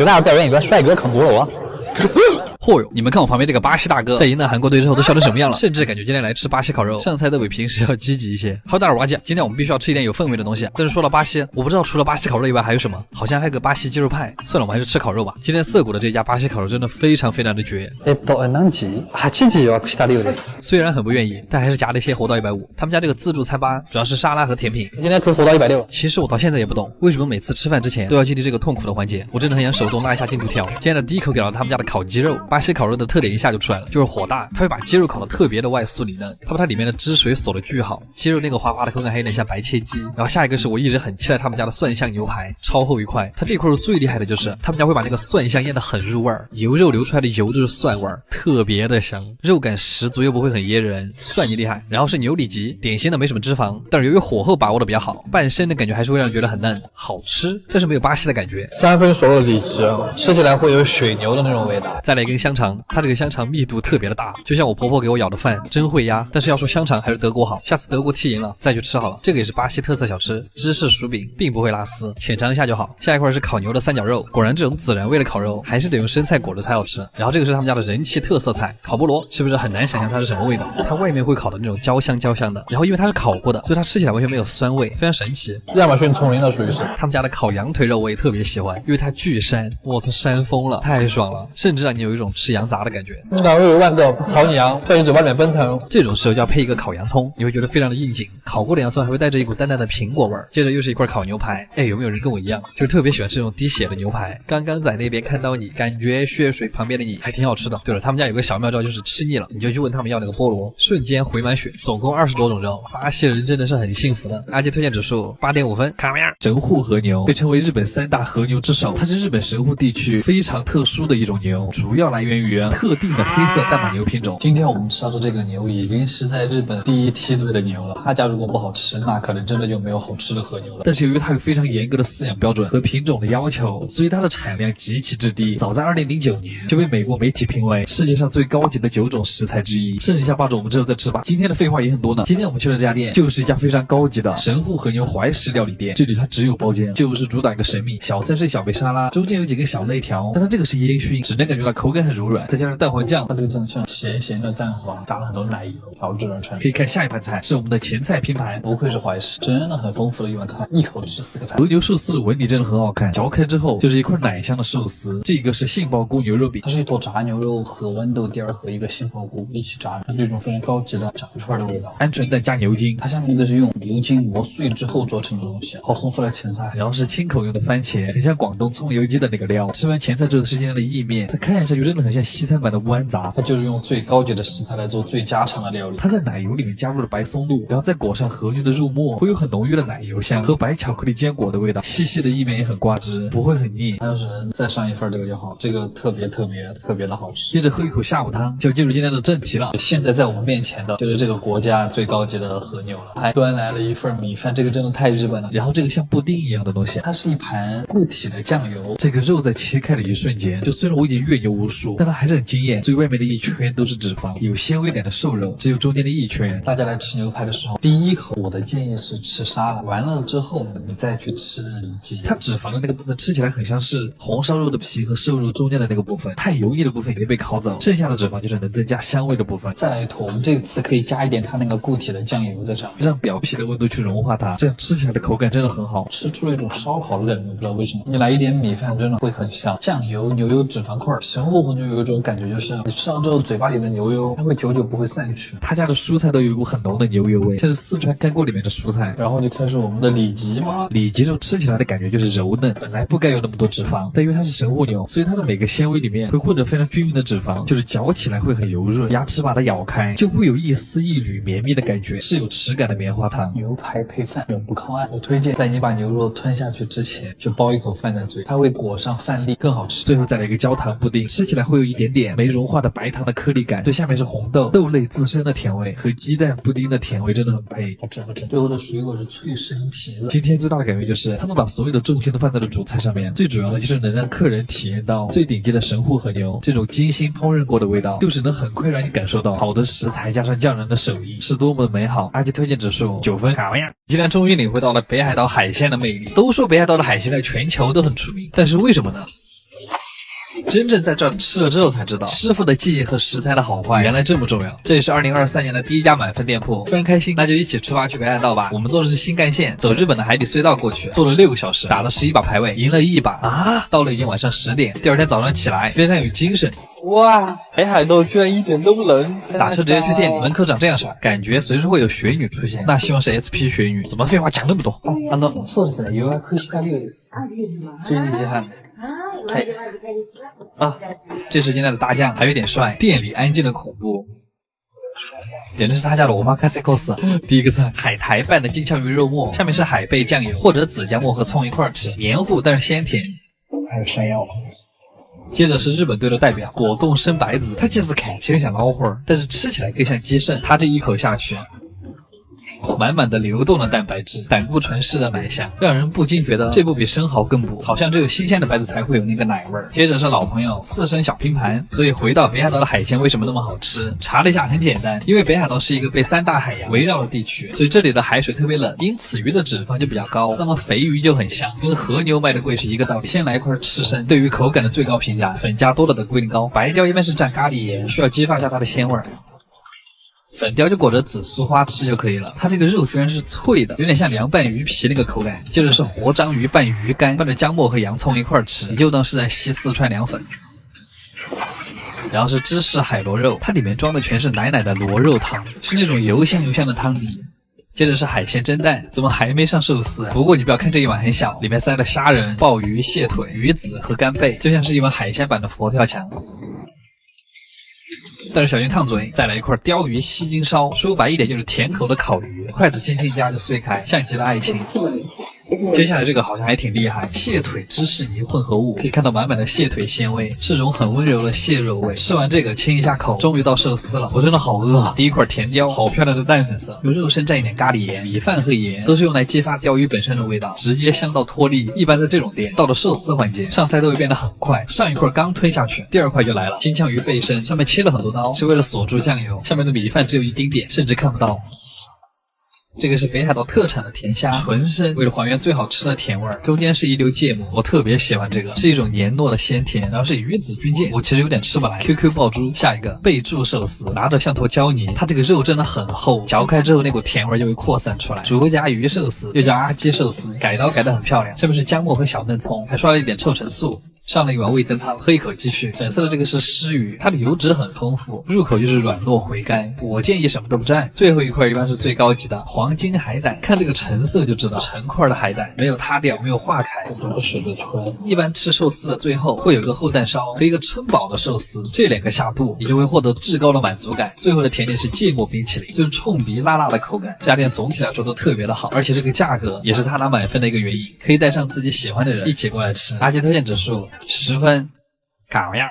给大家表演一个帅哥啃菠萝。嚯哟！你们看我旁边这个巴西大哥，在赢了韩国队之后都笑成什么样了？甚至感觉今天来吃巴西烤肉，上菜都比平时要积极一些。好，大家瓦姐，今天我们必须要吃一点有氛围的东西。但是说到巴西，我不知道除了巴西烤肉以外还有什么，好像还有个巴西鸡肉派。算了，我们还是吃烤肉吧。今天涩谷的这家巴西烤肉真的非常非常的绝。虽然很不愿意，但还是夹了一些活到150。他们家这个自助餐吧，主要是沙拉和甜品。今天可以活到160。其实我到现在也不懂，为什么每次吃饭之前都要经历这个痛苦的环节。我真的很想手动拉一下进度条。今天的第一口给到他们家的烤鸡肉，巴西烤肉的特点一下就出来了，就是火大，它会把鸡肉烤得特别的外酥里嫩，它把它里面的汁水锁得巨好，鸡肉那个滑滑的口感还有点像白切鸡。然后下一个是我一直很期待他们家的蒜香牛排，超厚一块。它这块肉最厉害的就是他们家会把那个蒜香腌得很入味儿，油肉流出来的油都是蒜味儿，特别的香，肉感十足又不会很噎人，蒜泥厉害。然后是牛里脊，典型的没什么脂肪，但是由于火候把握的比较好，半生的感觉还是会让人觉得很嫩，好吃，但是没有巴西的感觉。3分熟的里脊，吃起来会有水牛的那种味道。再来一根香肠，它这个香肠密度特别的大，就像我婆婆给我舀的饭，真会压。但是要说香肠还是德国好，下次德国踢赢了再去吃好了。这个也是巴西特色小吃，芝士薯饼，并不会拉丝，浅尝一下就好。下一块是烤牛的三角肉，果然这种孜然味的烤肉还是得用生菜裹着才好吃。然后这个是他们家的人气特色菜，烤菠萝，是不是很难想象它是什么味道？它外面会烤的那种焦香焦香的，然后因为它是烤过的，所以它吃起来完全没有酸味，非常神奇。亚马逊丛林的属于是。他们家的烤羊腿肉我也特别喜欢，因为它巨膻，我操，膻疯了，太爽了，甚至让你有一种吃羊杂的感觉。2肉1万个炒你羊，在你嘴巴里面奔腾。这种时候就要配一个烤洋葱，你会觉得非常的应景。烤过的洋葱还会带着一股淡淡的苹果味儿。接着又是一块烤牛排，哎，有没有人跟我一样，就是特别喜欢吃这种滴血的牛排？刚刚在那边看到你，感觉血水旁边的你还挺好吃的。对了，他们家有个小妙招，就是吃腻了你就去问他们要那个菠萝，瞬间回满血，总共20多种肉。巴西人真的是很幸福的。阿杰推荐指数8.5分。卡梅尔神户和牛被称为日本3大和牛之首，它是日本神户地区非常特殊的一种牛，主要来源于特定的黑色淡马牛品种。今天我们吃到的这个牛已经是在日本第一梯队的牛了，它家如果不好吃，那可能真的就没有好吃的和牛了。但是由于它有非常严格的饲养标准和品种的要求，所以它的产量极其之低。早在2009年就被美国媒体评为世界上最高级的9种食材之一，剩下8种我们之后再吃吧。今天的废话也很多呢。今天我们去的这家店就是一家非常高级的神户和牛怀石料理店，这里它只有包间，就是主打一个神秘小菜是小杯沙拉，中间有几根小肋条，但它这个是烟熏，只能感觉到口感很柔软，再加上蛋黄酱，它这个酱像咸咸的蛋黄，加了很多奶油调制而成。可以看下一盘菜是我们的前菜拼盘，不愧是怀石，真的很丰富的一碗菜，一口吃4个菜。和牛寿司的纹理真的很好看，嚼开之后就是一块奶香的寿司。这个是杏鲍菇牛肉饼，它是一坨炸牛肉和豌豆丁儿和一个杏鲍菇一起炸的，它是一种非常高级的炸串的味道。鹌鹑蛋加牛筋，它下面这个是用牛筋磨碎之后做成的东西，好丰富的前菜。然后是清口用的番茄，很像广东葱油鸡的那个料。吃完前菜之后是今天的意面，它看上去真的很像西餐版的豌杂，它就是用最高级的食材来做最家常的料理。它在奶油里面加入了白松露，然后再裹上和牛的肉末，会有很浓郁的奶油香和白巧克力坚果的味道。细细的意面也很挂汁，不会很腻。还要是能再上一份这个就好，这个特别的好吃。接着喝一口下午汤，就进入今天的正题了。现在在我们面前的就是这个国家最高级的和牛了，还端来了一份米饭，这个真的太日本了。然后这个像布丁一样的东西，它是一盘固体的酱油。这个肉在切开的一瞬间，就虽然我已经越牛无数，但它还是很惊艳。最外面的一圈都是脂肪，有纤维感的瘦肉，只有中间的一圈。大家来吃牛排的时候，第一口我的建议是吃沙拉，完了之后你再去吃里脊。它脂肪的那个部分吃起来很像是红烧肉的皮和瘦肉中间的那个部分，太油腻的部分已经被烤走，剩下的脂肪就是能增加香味的部分。再来一坨，我们这次可以加一点它那个固体的酱油在上面，让表皮的温度去融化它，这样吃起来的口感真的很好，吃出了一种烧烤的感觉，不知道为什么。你来一点米饭真的会很香，酱油、牛油、脂肪块，神户和牛有一种感觉，就是你吃到之后嘴巴里的牛油它会久久不会散去。他家的蔬菜都有一股很浓的牛油味，像是四川干锅里面的蔬菜。然后就开始我们的里脊嘛，里脊肉吃起来的感觉就是柔嫩，本来不该有那么多脂肪，但因为它是神户牛，所以它的每个纤维里面会混着非常均匀的脂肪，就是嚼起来会很油润，牙齿把它咬开就会有一丝一缕绵密的感觉，是有齿感的棉花糖。牛排配饭永不靠岸，我推荐在你把牛肉吞下去之前就包一口饭在嘴，它会裹上饭粒更好吃。最后再来一个焦糖布丁，吃起来会有一点点没融化的白糖的颗粒感，最下面是红豆豆类自身的甜味和鸡蛋布丁的甜味真的很配，好吃好吃。最后的水果是脆柿和提子。今天最大的感觉就是他们把所有的重心都放在了主菜上面，最主要的就是能让客人体验到最顶级的神户和牛这种精心烹饪过的味道，就是能很快让你感受到好的食材加上匠人的手艺是多么的美好。阿吉推荐指数9分。卡维亚今天终于领会到了北海道海鲜的魅力。都说北海道的海鲜在全球都很出名，但是为什么呢？真正在这儿吃了之后才知道，师傅的技艺和食材的好坏原来这么重要。这也是2023年的第一家满分店铺，非常开心，那就一起出发去北海道吧。我们坐的是新干线，走日本的海底隧道过去，坐了6个小时，打了11把排位，赢了1把啊！到了已经晚上10点，第二天早上起来非常有精神。哇，北海道居然一点都不冷，打车直接去店里，门口长这样式，感觉随时会有雪女出现。那希望是 SP 雪女，怎么废话讲那么多？そうですね。予約した量です。12時半。はい。啊，这是今天的大酱，还有点帅。店里安静的恐怖，简直是他家的omakase cos。第一个菜，海苔拌的金枪鱼肉末，下面是海贝酱油或者紫姜末和葱一块吃，黏糊但是鲜甜。还有山药。接着是日本队的代表果冻生白子，它其实看起来像老花，但是吃起来更像鸡肾。它这一口下去，满满的流动的蛋白质，胆固醇式的奶香，让人不禁觉得这不比生蚝更补，好像只有新鲜的白子才会有那个奶味儿。接着是老朋友刺身小拼盘，所以回到北海道的海鲜为什么那么好吃？查了一下，很简单，因为北海道是一个被3大海洋围绕的地区，所以这里的海水特别冷，因此鱼的脂肪就比较高，那么肥鱼就很香，跟和牛卖的贵是一个道理。先来一块刺身，对于口感的最高评价，粉加多了的龟苓膏，白雕一般是蘸咖喱盐，需要激发一下它的鲜味儿。粉雕就裹着紫苏花吃就可以了，它这个肉居然是脆的，有点像凉拌鱼皮那个口感。接着是活章鱼拌鱼干，拌着姜末和洋葱一块吃，你就当是在吸四川凉粉。然后是芝士海螺肉，它里面装的全是奶奶的螺肉汤，是那种油香油香的汤底。接着是海鲜蒸蛋，怎么还没上寿司？不过你不要看这一碗很小，里面塞了虾仁、鲍鱼、蟹腿、鱼子和干贝，就像是一碗海鲜版的佛跳墙。但是小心烫嘴，再来一块鲷鱼西京烧，说白一点就是甜口的烤鱼，筷子轻轻一夹就碎开，像极了爱情。接下来这个好像还挺厉害，蟹腿芝士泥混合物，可以看到满满的蟹腿鲜味，是种很温柔的蟹肉味。吃完这个亲一下口，终于到寿司了，我真的好饿啊！第一块甜鲷，好漂亮的淡粉色，有肉身蘸一点咖喱盐，米饭和盐都是用来激发鲷鱼本身的味道，直接香到脱粒。一般在这种店，到了寿司环节，上菜都会变得很快，上一块刚吞下去，第二块就来了，金枪鱼背身，上面切了很多刀，是为了锁住酱油，下面的米饭只有一丁点，甚至看不到。这个是北海道特产的甜虾，纯生，为了还原最好吃的甜味儿，中间是一溜芥末，我特别喜欢这个，是一种黏糯的鲜甜。然后是鱼子军舰，我其实有点吃不来。QQ 爆珠，下一个贝柱寿司，拿着像头胶泥，它这个肉真的很厚，嚼开之后那股甜味就会扩散出来。竹夹鱼寿司，又叫阿基寿司，改刀改得很漂亮，上面是姜末和小嫩葱，还刷了一点臭橙素。上了一碗味增汤，喝一口继续。粉色的这个是湿鱼，它的油脂很丰富，入口就是软糯回甘。我建议什么都不蘸。最后一块一般是最高级的黄金海胆，看这个成色就知道，成块的海胆没有塌掉，没有化开，整个水的纯。一般吃寿司的最后会有个厚蛋烧和一个撑饱的寿司，这2个下肚，你就会获得至高的满足感。最后的甜点是芥末冰淇淋，就是冲鼻辣辣的口感。这家店总体来说都特别的好，而且这个价格也是他拿满分的一个原因，可以带上自己喜欢的人一起过来吃。阿基推荐指数10分，搞样。